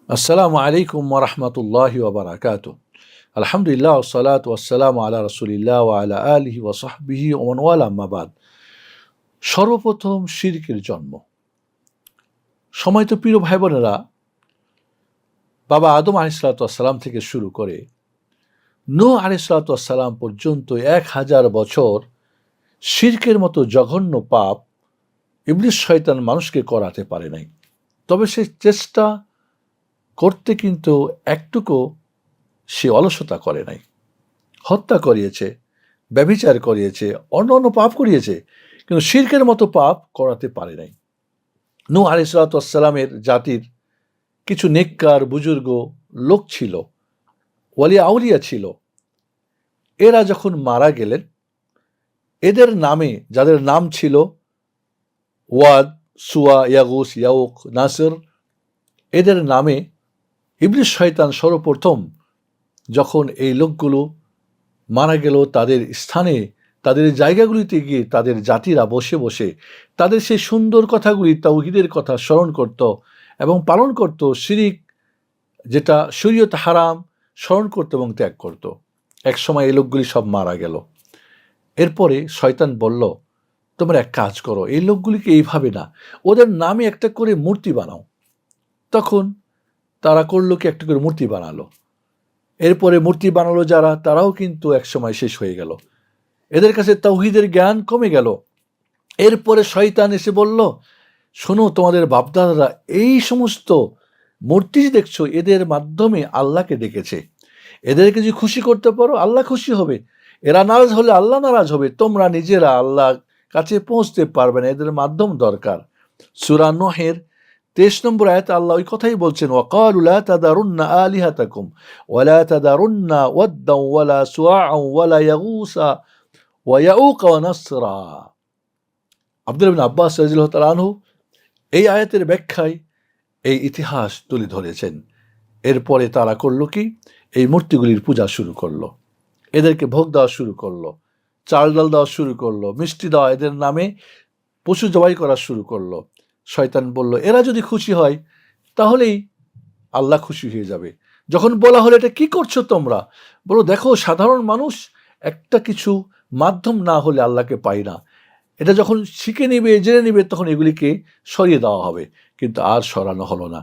আসসালামু আলাইকুম ওরহমতুল্লাহি ওবরাকাতু। আলহামদুলিল্লাহ ওয়াসসালাতু ওয়াসসালামু আলা রাসূলিল্লাহ ওয়া আলা আলিহি ওয়া সাহবিহি ওয়া মান ওয়ালা, আম্মা বাদ। সর্বপ্রথম শিরকের জন্ম। সময় তো প্রিয় ভাই বোনেরা, বাবা আদম আলাইহিসসালাতু ওয়াসসালাম থেকে শুরু করে নূহ আলাইহিসসালাতু ওয়াসসালাম পর্যন্ত 1000 বছর শিরকের মতো জঘন্য পাপ ইবলিস শয়তান মানুষকে করাতে পারে নাই। তবে সে চেষ্টা করতে কিন্তু একটুকু সে অলসতা করে নাই। হত্যা করিয়েছে, ব্যভিচার করিয়েছে, অন্য অন্য পাপ করিয়েছে, কিন্তু শিরকের মতো পাপ করাতে পারে নাই। নূহ আলাইহিসসালাতু ওয়াসসালামের জাতির কিছু নেককার বুজুর্গ লোক ছিল, ওয়ালিয়া আউলিয়া ছিল। এরা যখন মারা গেলেন, এদের নামে, যাদের নাম ছিল ওয়াদ, সুয়া, ইয়াগুস, ইয়াউক, নাসর, এদের নামে ইবলিস শয়তান সর্বপ্রথম যখন এই লোকগুলো মারা গেল, তাদের স্থানে, তাদের জায়গাগুলিতে গিয়ে তাদের জাতিরা বসে বসে তাদের সেই সুন্দর কথাগুলি, তাওহীদের কথা স্মরণ করত এবং পালন করত। শিরিক, যেটা শরীয়ত হারাম, স্মরণ করত এবং ত্যাগ করত। এক সময় এই লোকগুলি সব মারা গেল। এরপরে শয়তান বলল, তোমরা এক কাজ করো, এই লোকগুলিকে এইভাবে না, ওদের নামে একটা করে মূর্তি বানাও। তখন তারা করলো কি, একটা করে মূর্তি বানালো। এরপরে মূর্তি বানালো যারা, তারাও কিন্তু এক সময় শেষ হয়ে গেল। এদের কাছে তাওহীদের জ্ঞান কমে গেল। এরপরে শয়তান এসে বলল, শোনো, তোমাদের বাপদাদারা এই সমস্ত মূর্তি দেখছো, এদের মাধ্যমে আল্লাহকে ডেকেছে। এদেরকে যদি খুশি করতে পারো, আল্লাহ খুশি হবে। এরা নারাজ হলে আল্লাহ নারাজ হবে। তোমরা নিজেরা আল্লাহর কাছে পৌঁছতে পারবে না, এদের মাধ্যম দরকার। সূরা নূহের 23 নম্বর আয়াতে আল্লাহ ওই কথাই বলছেন, ওয়াকালু লা তাদারুন্না আলিহাতাকুম ওয়ালা তাদারুন্না ওয়াদ্দান ওয়ালা সুআআন ওয়ালা ইয়াগুসা ওয়া ইয়াউক ওয়া নাসরা। আব্দুল্লাহ ইবনে আব্বাস রাদিয়াল্লাহু তাআলা আনহু এই আয়াতের ব্যাখ্যায় এই ইতিহাস তুলে ধরেছেন। এরপরে তারা করলো কি, এই মূর্তিগুলির পূজা শুরু করলো, এদেরকে ভোগ দেওয়া শুরু করলো, চাল ডাল দেওয়া শুরু করলো, মিষ্টি দেওয়া, এদের নামে পশু জবাই করা শুরু করলো। শয়তান বলল, এরা যদি খুশি হয় তাহলেই আল্লাহ খুশি হয়ে যাবে। যখন বলা হলো, এটা কি করছো তোমরা? বলো, দেখো, সাধারণ মানুষ একটা কিছু মাধ্যম না হলে আল্লাহকে পাই না। এটা যখন শিখে নিবে, জেনে নিবে, তখন এগুলিকে সরিয়ে দেওয়া হবে। কিন্তু আর সরানো হলো না।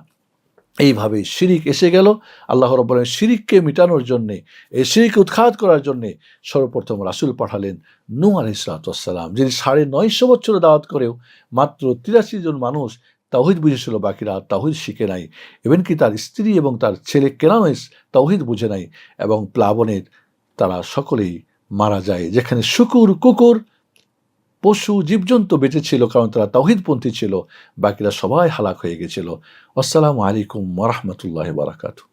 এইভাবে শিরিক এসে গেল। আল্লাহ রাব্বুল আলামিন শিরিককে মিটানোর জন্যে, এই শিরিককে উৎখাত করার জন্যে সর্বপ্রথম রাসূল পাঠালেন নূহ আলাইহিসসালাতু ওয়াসসালাম, যিনি 950 বছর দাওয়াত করেও মাত্র 83 জন মানুষ তাওহীদ বুঝেছিল, বাকিরা তাওহীদ শিখে নাই। এমনকি তার স্ত্রী এবং তার ছেলে কেনানও তাওহীদ বুঝে নাই, এবং প্লাবনের তারা সকলেই মারা যায়। যেখানে শুকুর, কুকুর, পশু, জীবজন্তু বেঁচে ছিল, কারণ তারা তাওহীদপন্থী ছিল। বাকিরা সবাই হালাক হয়ে গেছিল। আসসালামু আলাইকুম ওয়া রাহমাতুল্লাহি ওয়া বারাকাতুহু।